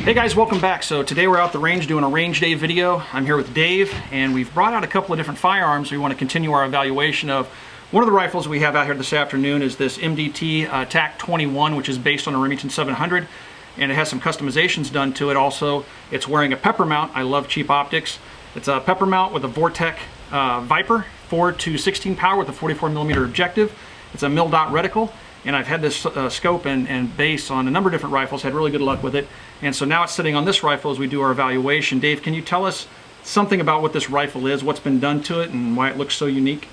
Hey guys, welcome back. So today we're out the range doing a range day video. I'm here with Dave, and we've brought out a couple of different firearms. We want to continue our evaluation of. One of the rifles we have out here this afternoon is this MDT TAC-21, which is based on a Remington 700, and it has some customizations done to it. Also, it's wearing a pepper mount. I love cheap optics. It's a pepper mount with a Vortec Viper 4 to 16 power with a 44mm objective. It's a mil-dot reticle, and I've had this scope and base on a number of different rifles, had really good luck with it. And so now it's sitting on this rifle as we do our evaluation. Dave, can you tell us something about what this rifle is, what's been done to it, and why it looks so unique?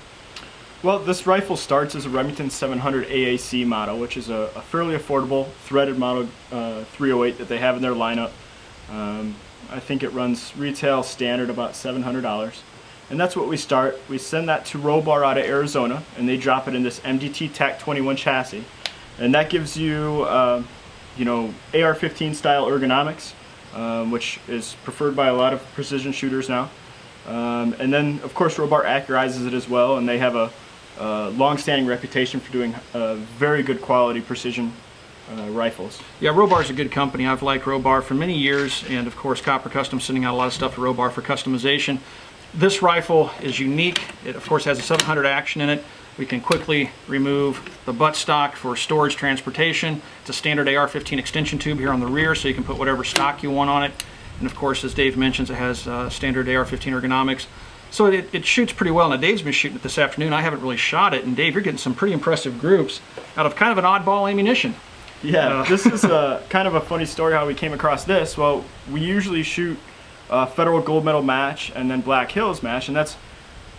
Well, this rifle starts as a Remington 700 AAC model, which is a fairly affordable threaded model 308 that they have in their lineup. I think it runs retail standard about $700. And that's what we start. We send that to Robar out of Arizona, and they drop it in this MDT TAC-21 chassis. And that gives you, AR-15 style ergonomics, which is preferred by a lot of precision shooters now. And then, of course, Robar accurizes it as well, and they have a long-standing reputation for doing very good quality precision rifles. Yeah, Robar's a good company. I've liked Robar for many years, and of course Copper Custom sending out a lot of stuff to Robar for customization. This rifle is unique. It of course has a 700 action in it. We can quickly remove the buttstock for storage transportation. It's a standard AR-15 extension tube here on the rear, so you can put whatever stock you want on it. And of course, as Dave mentions, it has standard AR-15 ergonomics. So it shoots pretty well. Now Dave's been shooting it this afternoon. I haven't really shot it, and Dave, you're getting some pretty impressive groups out of kind of an oddball ammunition. Yeah, this is kind of a funny story how we came across this. Well, we usually shoot Federal Gold Medal match and then Black Hills match, and that's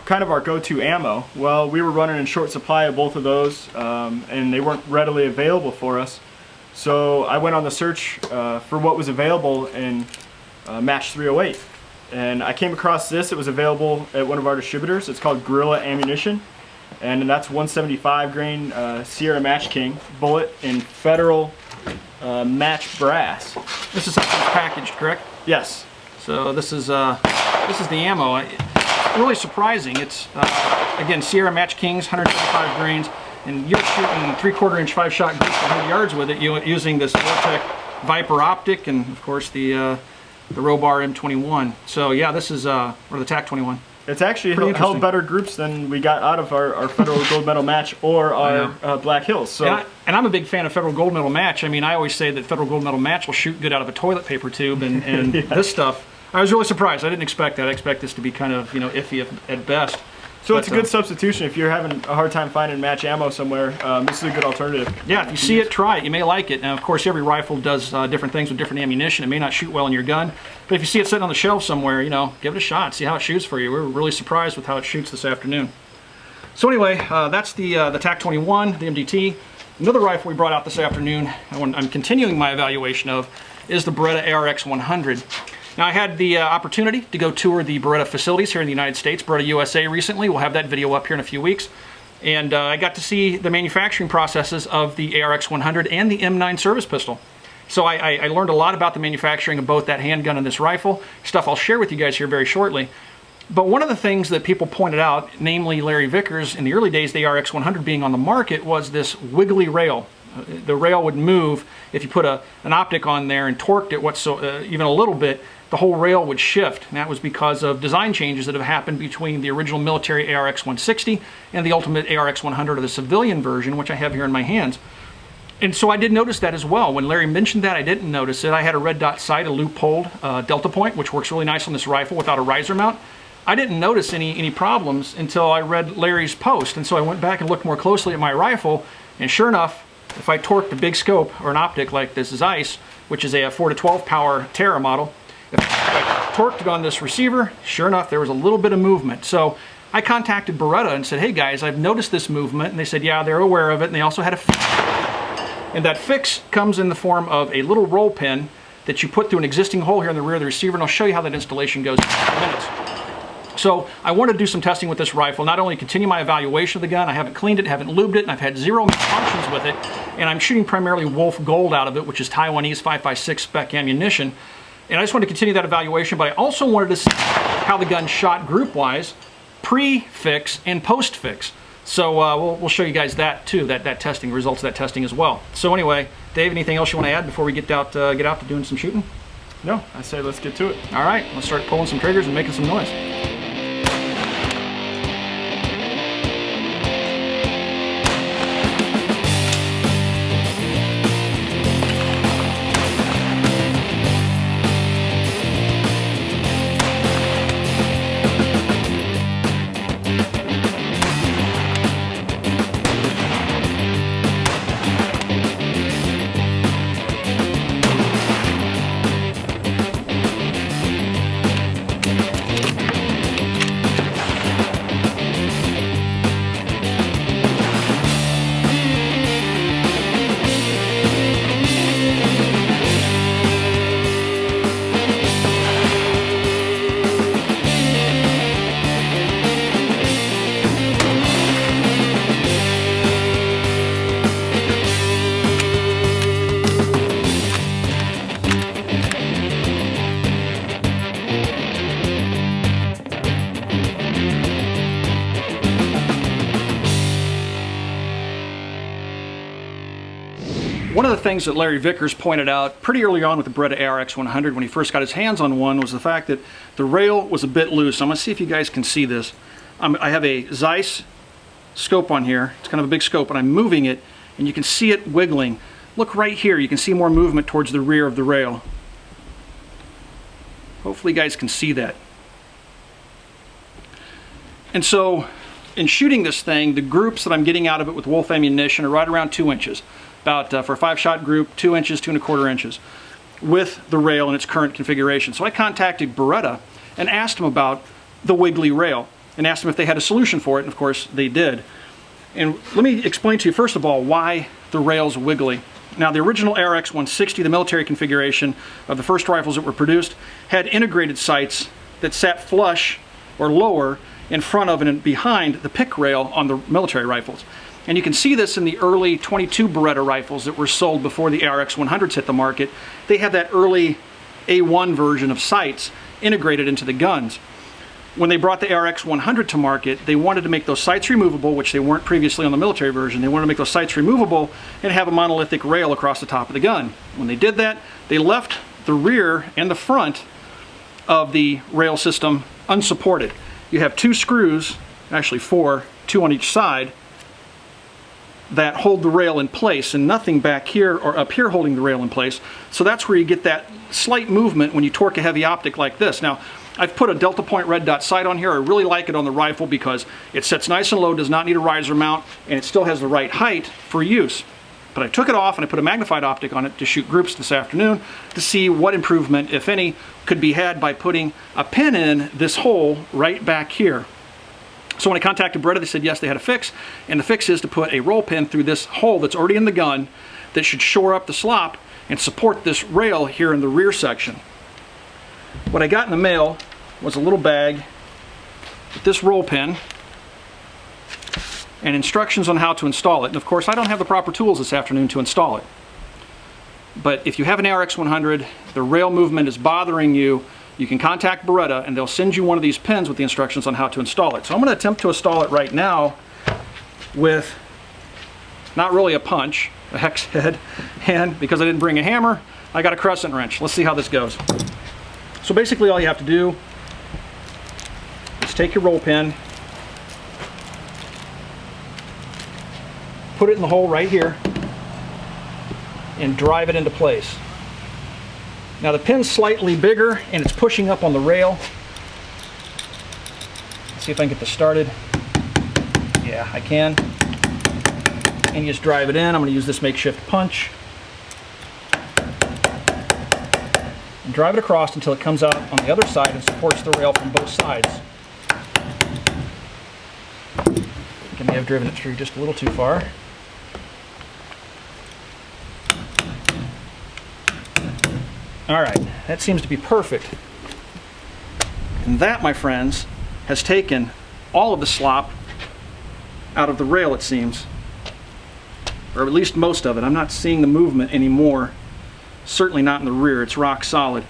kind of our go-to ammo. Well, we were running in short supply of both of those, and they weren't readily available for us. So I went on the search for what was available in match 308. And I came across this. It was available at one of our distributors. It's called Gorilla Ammunition, and that's 175 grain Sierra Match King bullet in Federal match brass. This is how it's packaged, correct? Yes. So this is the ammo. It's really surprising. It's again Sierra Match Kings, 175 grains, and you're shooting 3/4 inch 5-shot groups 100 yards with it using this Vortec Viper optic, and of course the Robar M21. So yeah, this is or the TAC-21. It's actually held better groups than we got out of our Federal Gold Medal match or our Black Hills. So and I'm a big fan of Federal Gold Medal match. I mean, I always say that Federal Gold Medal match will shoot good out of a toilet paper tube, and yeah. This stuff, I was really surprised. I didn't expect that. I expect this to be kind of iffy at best. So it's a good substitution if you're having a hard time finding match ammo somewhere. This is a good alternative. Yeah, if you see it, try it. You may like it. Now, of course, every rifle does different things with different ammunition. It may not shoot well in your gun, but if you see it sitting on the shelf somewhere, give it a shot. See how it shoots for you. We're really surprised with how it shoots this afternoon. So anyway, that's the TAC-21, the MDT. Another rifle we brought out this afternoon, I'm continuing my evaluation of, is the Beretta ARX-100. Now, I had the opportunity to go tour the Beretta facilities here in the United States, Beretta USA recently. We'll have that video up here in a few weeks. And I got to see the manufacturing processes of the ARX-100 and the M9 service pistol. So I learned a lot about the manufacturing of both that handgun and this rifle, stuff I'll share with you guys here very shortly. But one of the things that people pointed out, namely Larry Vickers, in the early days, the ARX-100 being on the market, was this wiggly rail. The rail would move if you put an optic on there and torqued it even a little bit. The whole rail would shift, and that was because of design changes that have happened between the original military ARX-160 and the ultimate ARX-100, or the civilian version, which I have here in my hands. And so I did notice that as well. When Larry mentioned that, I didn't notice it. I had a red dot sight, a LEUPOLD Delta Point, which works really nice on this rifle without a riser mount. I didn't notice any problems until I read Larry's post, and so I went back and looked more closely at my rifle, and sure enough, if I torqued a big scope or an optic like this Zeiss, which is a 4 to 12 power Terra model, if I torqued it on this receiver, sure enough, there was a little bit of movement. So I contacted Beretta and said, hey guys, I've noticed this movement. And they said, yeah, they're aware of it. And they also had a fix. And that fix comes in the form of a little roll pin that you put through an existing hole here in the rear of the receiver. And I'll show you how that installation goes in a few minutes. So I want to do some testing with this rifle, not only continue my evaluation of the gun, I haven't cleaned it, haven't lubed it, and I've had zero malfunctions with it. And I'm shooting primarily Wolf Gold out of it, which is Taiwanese 5.56 spec ammunition. And I just wanted to continue that evaluation, but I also wanted to see how the gun shot group-wise, pre-fix and post-fix. So we'll show you guys that too, that testing, results of that testing as well. So anyway, Dave, anything else you want to add before we get out to doing some shooting? No, I say let's get to it. All right, let's start pulling some triggers and making some noise. One of the things that Larry Vickers pointed out pretty early on with the Beretta ARX-100 when he first got his hands on one was the fact that the rail was a bit loose. I'm going to see if you guys can see this. I have a Zeiss scope on here. It's kind of a big scope, and I'm moving it, and you can see it wiggling. Look right here. You can see more movement towards the rear of the rail. Hopefully you guys can see that. And so in shooting this thing, the groups that I'm getting out of it with Wolf ammunition are right around 2 inches. About, for a 5-shot group, 2 inches, 2 1/4 inches with the rail in its current configuration. So I contacted Beretta and asked them about the wiggly rail and asked them if they had a solution for it, and of course they did. And let me explain to you first of all why the rail's wiggly. Now the original ARX-160, the military configuration of the first rifles that were produced, had integrated sights that sat flush or lower in front of and behind the pick rail on the military rifles. And you can see this in the early 22 Beretta rifles that were sold before the ARX-100s hit the market. They have that early A1 version of sights integrated into the guns. When they brought the ARX-100 to market, they wanted to make those sights removable, which they weren't previously on the military version. They wanted to make those sights removable and have a monolithic rail across the top of the gun. When they did that, they left the rear and the front of the rail system unsupported. You have 2 screws, actually 4, 2 on each side, that hold the rail in place, and nothing back here or up here holding the rail in place. So that's where you get that slight movement when you torque a heavy optic like this. Now, I've put a Delta Point red dot sight on here. I really like it on the rifle because it sets nice and low, does not need a riser mount, and it still has the right height for use. But I took it off and I put a magnified optic on it to shoot groups this afternoon to see what improvement, if any, could be had by putting a pin in this hole right back here. So when I contacted Beretta, they said yes, they had a fix, and the fix is to put a roll pin through this hole that's already in the gun that should shore up the slop and support this rail here in the rear section. What I got in the mail was a little bag with this roll pin and instructions on how to install it. And of course, I don't have the proper tools this afternoon to install it. But if you have an ARX-100, the rail movement is bothering you, you can contact Beretta and they'll send you one of these pins with the instructions on how to install it. So I'm going to attempt to install it right now with not really a punch, a hex head, and because I didn't bring a hammer, I got a crescent wrench. Let's see how this goes. So basically all you have to do is take your roll pin, put it in the hole right here, and drive it into place. Now the pin's slightly bigger and it's pushing up on the rail. Let's see if I can get this started. Yeah, I can. And you just drive it in. I'm going to use this makeshift punch. And drive it across until it comes out on the other side and supports the rail from both sides. I may have driven it through just a little too far. All right, that seems to be perfect. And that, my friends, has taken all of the slop out of the rail, it seems. Or at least most of it. I'm not seeing the movement anymore. Certainly not in the rear, it's rock solid.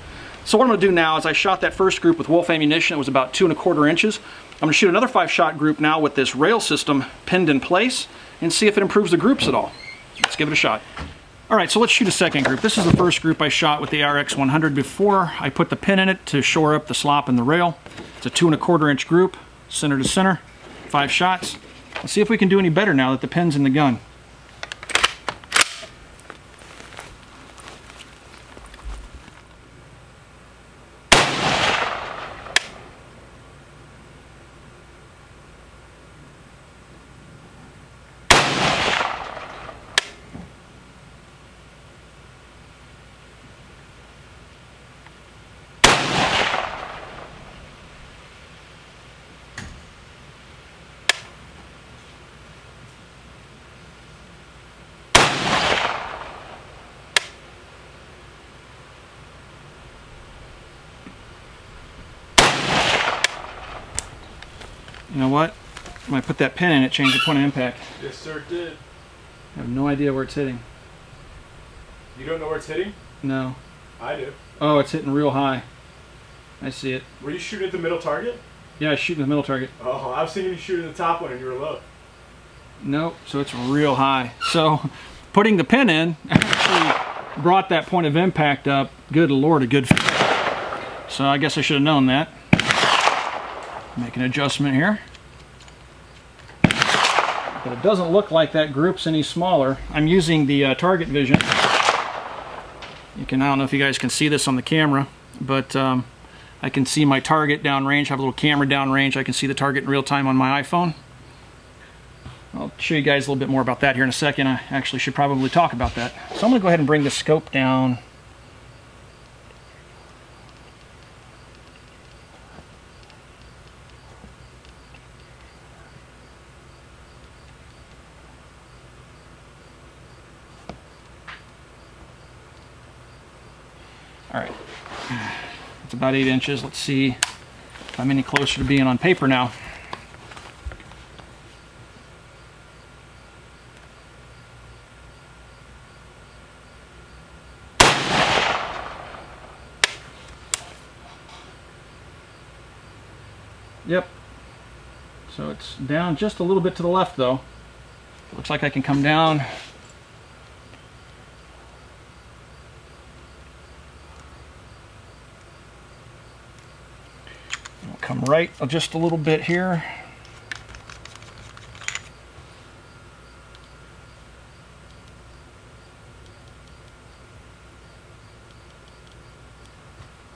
So what I'm gonna do now is I shot that first group with Wolf ammunition. It was about 2 1/4 inches. I'm gonna shoot another 5-shot group now with this rail system pinned in place and see if it improves the groups at all. Let's give it a shot. All right, so let's shoot a second group. This is the first group I shot with the ARX-100 before I put the pin in it to shore up the slop in the rail. It's a 2 1/4 inch group, center to center, 5 shots. Let's see if we can do any better now that the pin's in the gun. You know what? When I put that pin in, it changed the point of impact. Yes, sir, it did. I have no idea where it's hitting. You don't know where it's hitting? No. I do. Oh, it's hitting real high. I see it. Were you shooting at the middle target? Yeah, I was shooting the middle target. Oh, I was thinking you shooting the top one and you were low. Nope, so it's real high. So putting the pin in actually brought that point of impact up. Good Lord, a good fit. So I guess I should have known that. Make an adjustment here. But it doesn't look like that group's any smaller. I'm using the target vision. I don't know if you guys can see this on the camera, but I can see my target downrange. I have a little camera downrange. I can see the target in real time on my iPhone. I'll show you guys a little bit more about that here in a second. I actually should probably talk about that. So I'm going to go ahead and bring the scope down. All right, it's about 8 inches. Let's see if I'm any closer to being on paper now. Yep. So it's down just a little bit to the left though. Looks like I can come down. I'll come right just a little bit here.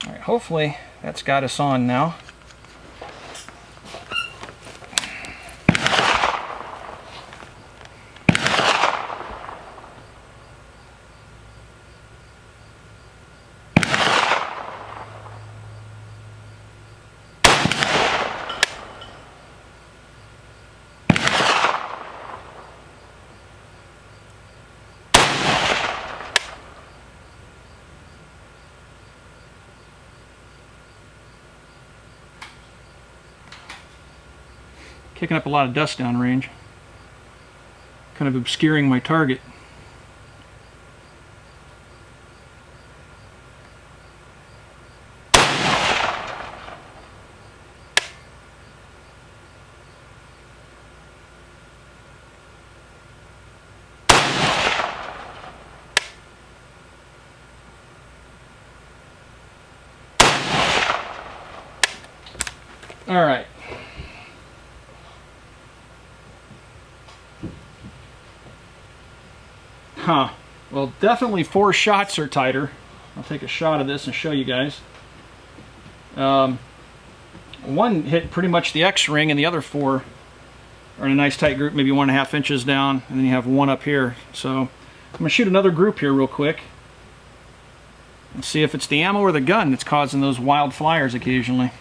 All right, hopefully that's got us on now. Kicking up a lot of dust downrange, kind of obscuring my target. All right. Huh. Well, definitely 4 shots are tighter. I'll take a shot of this and show you guys. One hit pretty much the X ring, and the other 4 are in a nice tight group, maybe 1.5 inches down, and then you have one up here. So I'm going to shoot another group here real quick and see if it's the ammo or the gun that's causing those wild flyers occasionally.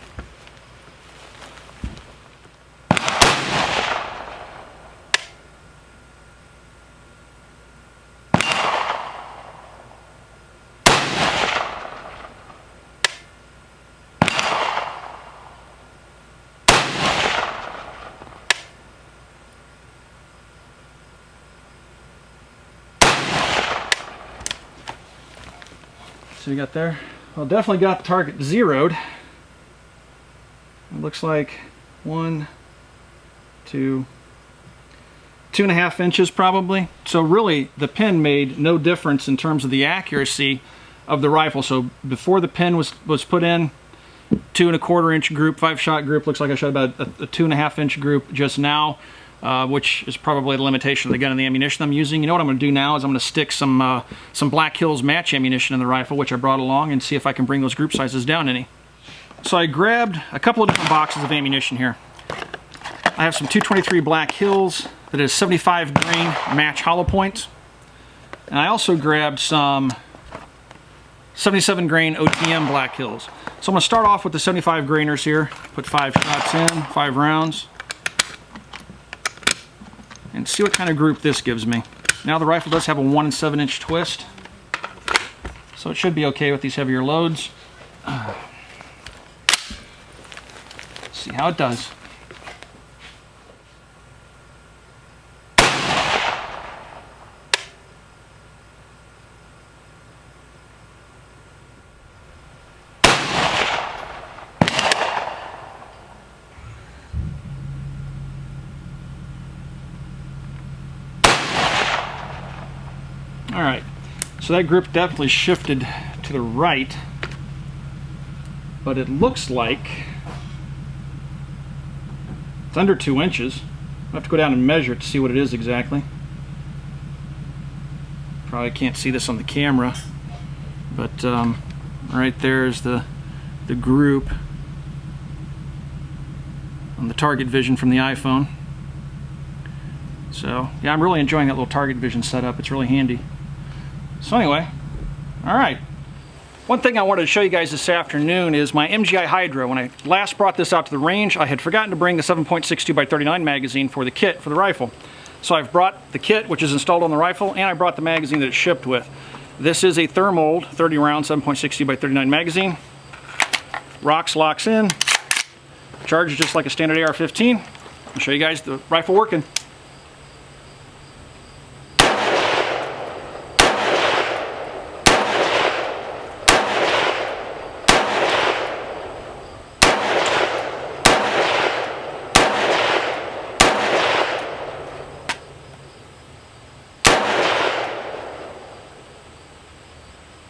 So we got there. Well, definitely got the target zeroed. It looks like 1, 2, 2.5 inches probably. So really the pin made no difference in terms of the accuracy of the rifle. So before the pin was put in, 2.25 inch group, 5-shot group. Looks like I shot about a 2.5 inch group just now, which is probably the limitation of the gun and the ammunition I'm using. You know what I'm going to do now is I'm going to stick some Black Hills match ammunition in the rifle, which I brought along, and see if I can bring those group sizes down any. So I grabbed a couple of different boxes of ammunition here. I have some 223 Black Hills that is 75 grain match hollow points, and I also grabbed some 77 grain OTM Black Hills. So I'm going to start off with the 75 grainers here, put 5 shots in, 5 rounds, and see what kind of group this gives me. Now the rifle does have a 1 7-inch twist, so it should be okay with these heavier loads. See how it does. All right, so that grip definitely shifted to the right, but it looks like it's under 2 inches. I'll have to go down and measure it to see what it is exactly. Probably can't see this on the camera, but right there is the group on the target vision from the iPhone. So yeah, I'm really enjoying that little target vision setup. It's really handy. So anyway, all right. One thing I wanted to show you guys this afternoon is my MGI Hydra. When I last brought this out to the range, I had forgotten to bring the 7.62x39 magazine for the kit for the rifle. So I've brought the kit, which is installed on the rifle, and I brought the magazine that it's shipped with. This is a thermold 30 round 7.62x39 magazine. Rocks locks in, charges just like a standard AR-15. I'll show you guys the rifle working.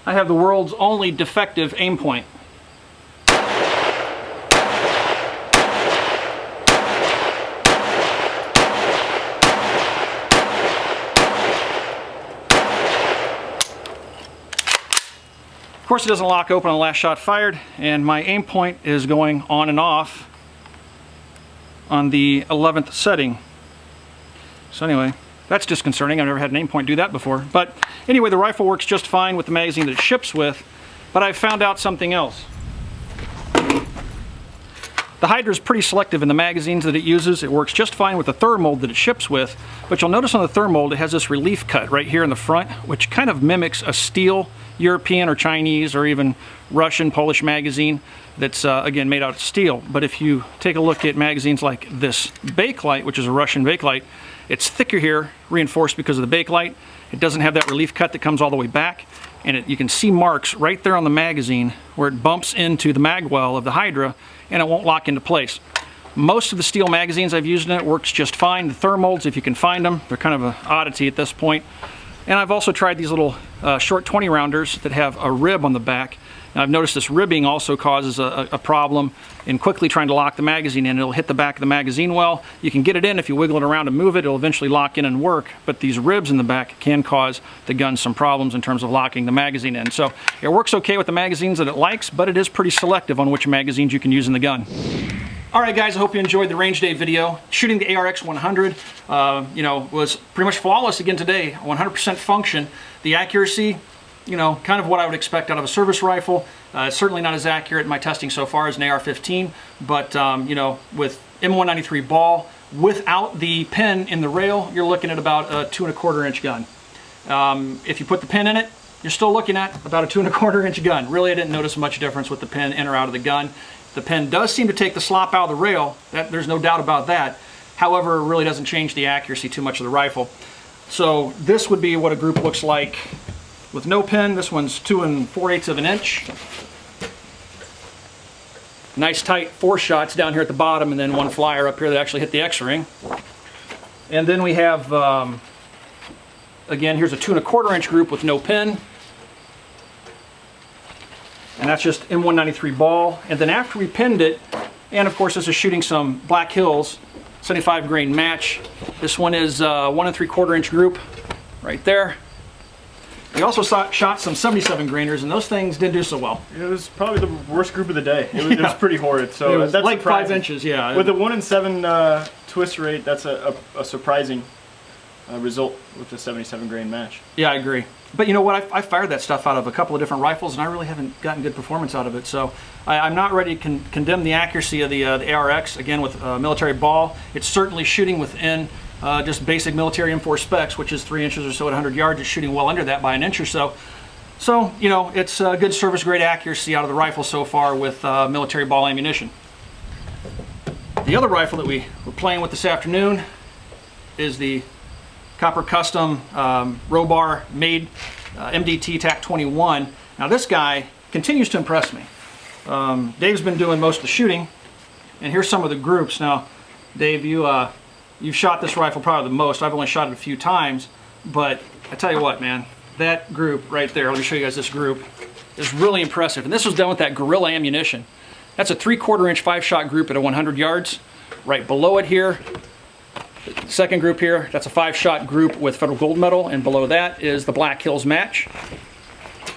I have the world's only defective aim point. Of course, it doesn't lock open on the last shot fired, and my aim point is going on and off on the 11th setting. So anyway, that's disconcerting. I've never had an aim point do that before. But anyway, the rifle works just fine with the magazine that it ships with, but I found out something else. The Hydra is pretty selective in the magazines that it uses. It works just fine with the thermold that it ships with, but you'll notice on the thermold it has this relief cut right here in the front, which kind of mimics a steel European or Chinese or even Russian, Polish magazine that's again made out of steel. But if you take a look at magazines like this Bakelite, which is a Russian Bakelite, it's thicker here, reinforced because of the Bakelite. It doesn't have that relief cut that comes all the way back, and you can see marks right there on the magazine where it bumps into the mag well of the Hydra, and it won't lock into place. Most of the steel magazines I've used in it works just fine. The thermolds, if you can find them, they're kind of an oddity at this point. And I've also tried these little short 20 rounders that have a rib on the back. Now I've noticed this ribbing also causes a problem in quickly trying to lock the magazine in. It'll hit the back of the magazine well. You can get it in if you wiggle it around and move it. It'll eventually lock in and work, but these ribs in the back can cause the gun some problems in terms of locking the magazine in. So it works okay with the magazines that it likes, but it is pretty selective on which magazines you can use in the gun. Alright guys, I hope you enjoyed the range day video. Shooting the ARX-100 was pretty much flawless again today. 100% function. The accuracy, kind of what I would expect out of a service rifle. Certainly not as accurate in my testing so far as an AR-15, but with M193 ball, without the pin in the rail, you're looking at about a 2.25 inch gun. If you put the pin in it, you're still looking at about a 2.25 inch gun. Really, I didn't notice much difference with the pin in or out of the gun. The pin does seem to take the slop out of the rail. There's no doubt about that. However, it really doesn't change the accuracy too much of the rifle. So this would be what a group looks like with no pin. This one's 2 4/8 of an inch. Nice tight 4 shots down here at the bottom, and then 1 flyer up here that actually hit the X-ring. And then we have, again, here's a 2 1/4 inch group with no pin. And that's just M193 ball. And then after we pinned it, and of course this is shooting some Black Hills 75 grain match. This one is 1 3/4 inch group right there. We also shot some 77 grainers, and those things didn't do so well. It was probably the worst group of the day. It was pretty horrid. So it was that's like surprising. 5 inches, yeah. With the 1 in 7 twist rate, that's a surprising result with the 77 grain match. Yeah, I agree. But you know what? I fired that stuff out of a couple of different rifles, and I really haven't gotten good performance out of it. So I'm not ready to condemn the accuracy of the ARX. Again, with military ball, it's certainly shooting within just basic military M4 specs, which is 3 inches or so at 100 yards. It's shooting well under that by an inch or so. So, you know, it's good service grade accuracy out of the rifle so far with military ball ammunition. The other rifle that we were playing with this afternoon is the Copper Custom Robar made MDT TAC 21. Now this guy continues to impress me. Dave's been doing most of the shooting, and here's some of the groups. Now, Dave, you've shot this rifle probably the most. I've only shot it a few times, but I tell you what, man, that group right there, let me show you guys this group, is really impressive. And this was done with that Gorilla ammunition. That's a 3/4 inch 5-shot group at 100 yards. Right below it here, the second group here, that's a 5-shot group with Federal Gold Medal, and below that is the Black Hills match.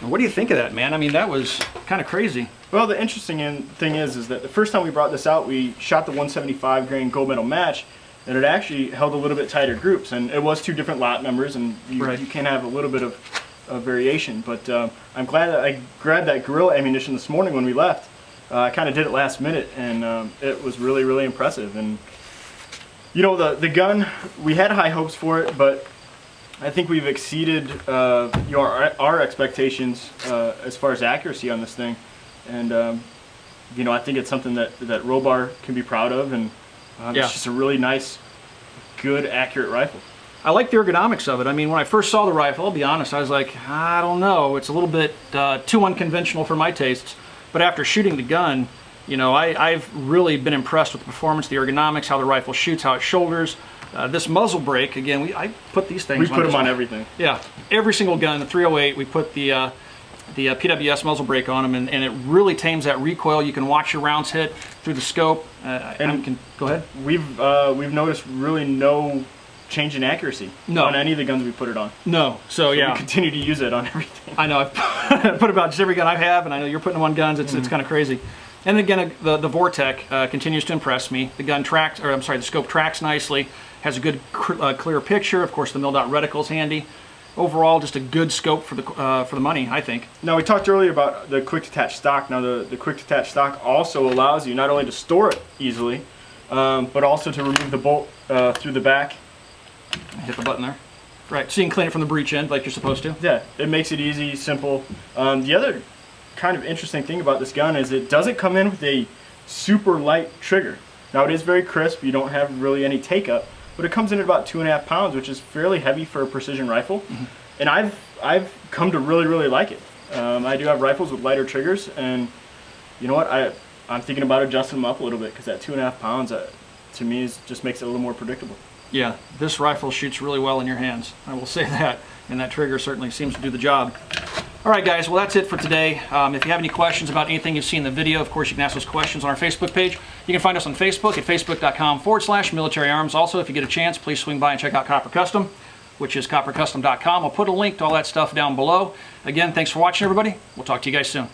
Now, what do you think of that, man? I mean, that was kind of crazy. Well, the interesting thing is that the first time we brought this out, we shot the 175 grain gold medal match, and it actually held a little bit tighter groups, and it was 2 different lot numbers, and you can have a little bit of variation. But I'm glad that I grabbed that Gorilla ammunition this morning when we left. I kind of did it last minute, and it was really, really impressive. And you know, the gun, we had high hopes for it, but I think we've exceeded our expectations as far as accuracy on this thing. And you know, I think it's something that Robar can be proud of, and it's just a really nice, good, accurate rifle. I like the ergonomics of it. I mean, when I first saw the rifle, I'll be honest, I was like, I don't know, it's a little bit too unconventional for my tastes. But after shooting the gun, you know, I've really been impressed with the performance, the ergonomics, how the rifle shoots, how it shoulders. This muzzle brake, again, I put these things on. We put them on everything. Yeah, every single gun, the 308, we put the PWS muzzle brake on them, and it really tames that recoil. You can watch your rounds hit through the scope. Go ahead. We've noticed really no change in accuracy on any of the guns we put it on. No, so yeah. We continue to use it on everything. I know, I've put about just every gun I have, and I know you're putting them on guns. It's kind of crazy. And again, the Vortec continues to impress me. The gun tracks, or I'm sorry, the scope tracks nicely, has a good clear picture. Of course, the mil-dot reticle's handy. Overall, just a good scope for the money, I think. Now, we talked earlier about the quick detach stock. Now, the quick detach stock also allows you not only to store it easily, but also to remove the bolt through the back. Hit the button there. Right, so you can clean it from the breech end like you're supposed to. Yeah, it makes it easy, simple. The other kind of interesting thing about this gun is it doesn't come in with a super light trigger. Now, it is very crisp. You don't have really any take up, but it comes in at about 2.5 pounds, which is fairly heavy for a precision rifle. And I've come to really, really like it. I do have rifles with lighter triggers, and you know what? I'm thinking about adjusting them up a little bit, because that 2.5 pounds to me just makes it a little more predictable. Yeah, this rifle shoots really well in your hands. I will say that, and that trigger certainly seems to do the job. All right, guys, well, that's it for today. If you have any questions about anything you've seen in the video, of course, you can ask those questions on our Facebook page. You can find us on Facebook at facebook.com/military arms. Also, if you get a chance, please swing by and check out Copper Custom, which is coppercustom.com. I'll put a link to all that stuff down below. Again, thanks for watching, everybody. We'll talk to you guys soon.